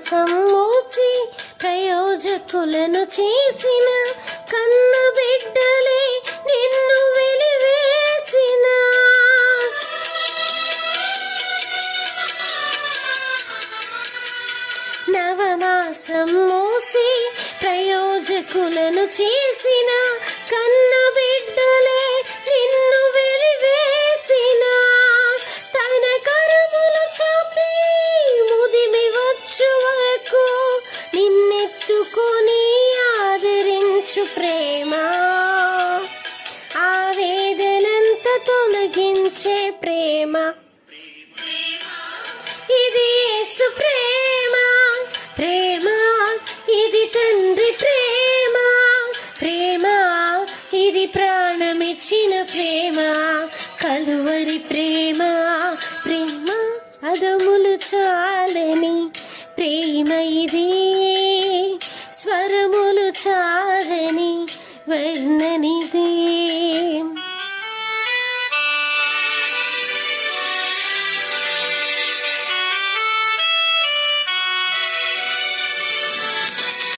మాసం మోసి ప్రయోజకులను చేసిన కన్న బిడ్డలే నిన్ను వెలివేసిన నవమాసం మోసి ప్రయోజకులను చేసిన కన్న బిడ్డలే నిన్ను వెలివేసిన తన కరములు చాపి ముదిమి వచ్చు వరకు నిన్నెత్తుకొని ఆదరించు ప్రేమ ఆవేదనంత తొలగించే ప్రేమ ఇది యేసు ప్రేమ ప్రేమ ఇది తండ్రి ప్రేమ ప్రేమ ఇది ప్రాణమిచ్చిన ప్రేమ కలువరి ప్రేమ ప్రేమ అదములు చాలని ప్రేమ ఇది స్వరములు చాలని